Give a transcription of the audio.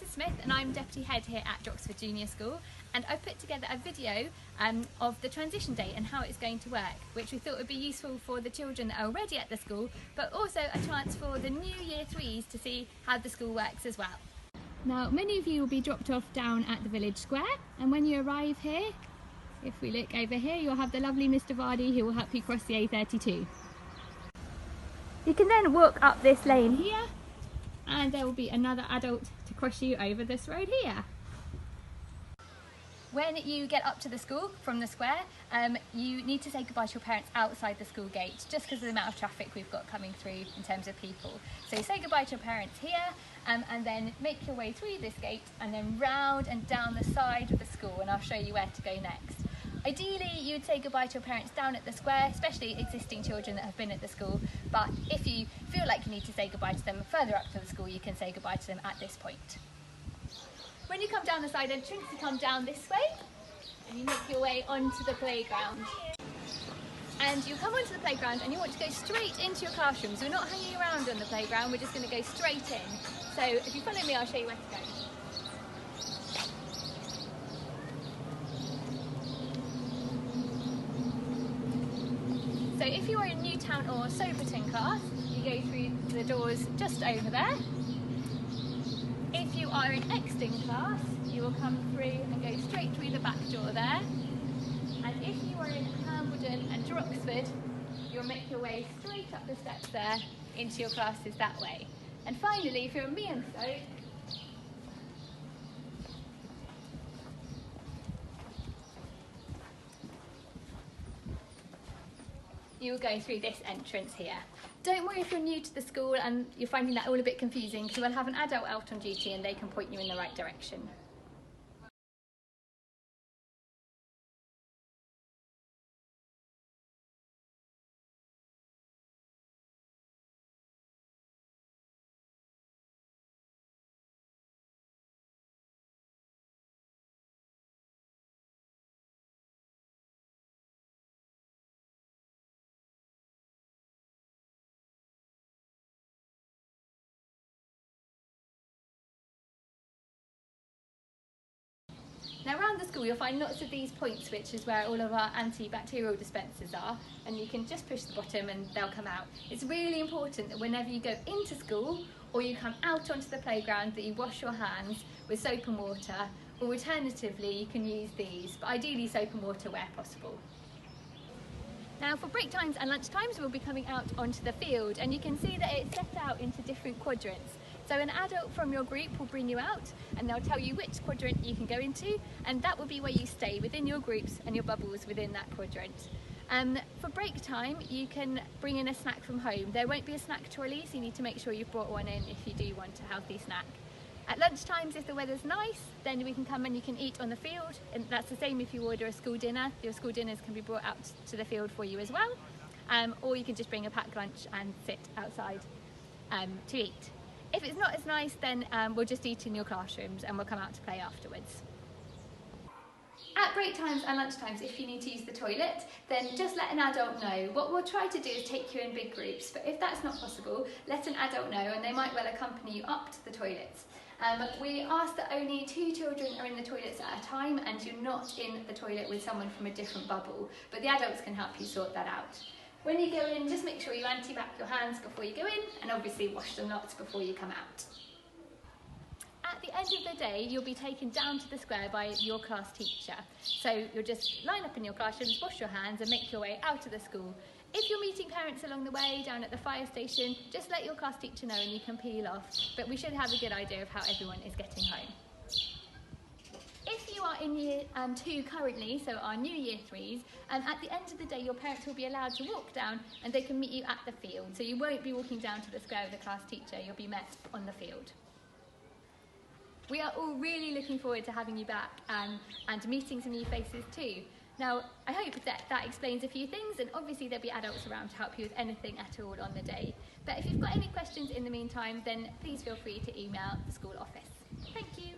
Smith and I'm Deputy Head here at Droxford Junior School, and I've put together a video of the transition day and how it's going to work, which we thought would be useful for the children that are already at the school, but also a chance for the new Year 3s to see how the school works as well. Now, many of you will be dropped off down at the village square, and when you arrive here, if we look over here, you'll have the lovely Mr Vardy who will help you cross the A32. You can then walk up this lane here, and there will be another adult to cross you over this road here. When you get up to the school from the square, you need to say goodbye to your parents outside the school gate, just because of the amount of traffic we've got coming through in terms of people. So say goodbye to your parents here, and then make your way through this gate and then round and down the side of the school, and I'll show you where to go next. Ideally, you'd say goodbye to your parents down at the square, especially existing children that have been at the school, but if you feel like you need to say goodbye to them further up to the school, you can say goodbye to them at this point. When you come down the side entrance, you come down this way and you make your way onto the playground. And you come onto the playground and you want to go straight into your classrooms. We're not hanging around on the playground, we're just going to go straight in. So if you follow me, I'll show you where to go. So if you are in Newtown or Soberton class, you go through the doors just over there. If you are in Exton class, you will come through and go straight through the back door there. And if you are in Hambledon and Droxford, you'll make your way straight up the steps there into your classes that way. And finally, if you're in Meonstoke, you will go through this entrance here. Don't worry if you're new to the school and you're finding that all a bit confusing, because we'll have an adult out on duty and they can point you in the right direction. Now around the school you'll find lots of these points, which is where all of our antibacterial dispensers are, and you can just push the bottom and they'll come out. It's really important that whenever you go into school or you come out onto the playground that you wash your hands with soap and water, or alternatively you can use these, but ideally soap and water where possible. Now for break times and lunch times we'll be coming out onto the field, and you can see that it's set out into different quadrants. So an adult from your group will bring you out and they'll tell you which quadrant you can go into, and that will be where you stay within your groups and your bubbles within that quadrant. For break time you can bring in a snack from home. There won't be a snack trolley, so you need to make sure you've brought one in if you do want a healthy snack. At lunch times, if the weather's nice, then we can come and you can eat on the field, and that's the same if you order a school dinner. Your school dinners can be brought out to the field for you as well, or you can just bring a packed lunch and sit outside to eat. If it's not as nice, then we'll just eat in your classrooms and we'll come out to play afterwards. At break times and lunch times, if you need to use the toilet, then just let an adult know. What we'll try to do is take you in big groups, but if that's not possible, let an adult know and they might well accompany you up to the toilets. We ask that only 2 children are in the toilets at a time and you're not in the toilet with someone from a different bubble, but the adults can help you sort that out. When you go in, just make sure you anti-bac your hands before you go in, and obviously wash them lots before you come out. At the end of the day, you'll be taken down to the square by your class teacher. So you'll just line up in your classrooms, wash your hands and make your way out of the school. If you're meeting parents along the way down at the fire station, just let your class teacher know and you can peel off, but we should have a good idea of how everyone is getting home. If you are in Year 2 currently, so our new Year 3s, at the end of the day your parents will be allowed to walk down and they can meet you at the field. So you won't be walking down to the square with a class teacher, you'll be met on the field. We are all really looking forward to having you back and meeting some new faces too. Now, I hope that explains a few things, and obviously there'll be adults around to help you with anything at all on the day. But if you've got any questions in the meantime, then please feel free to email the school office. Thank you.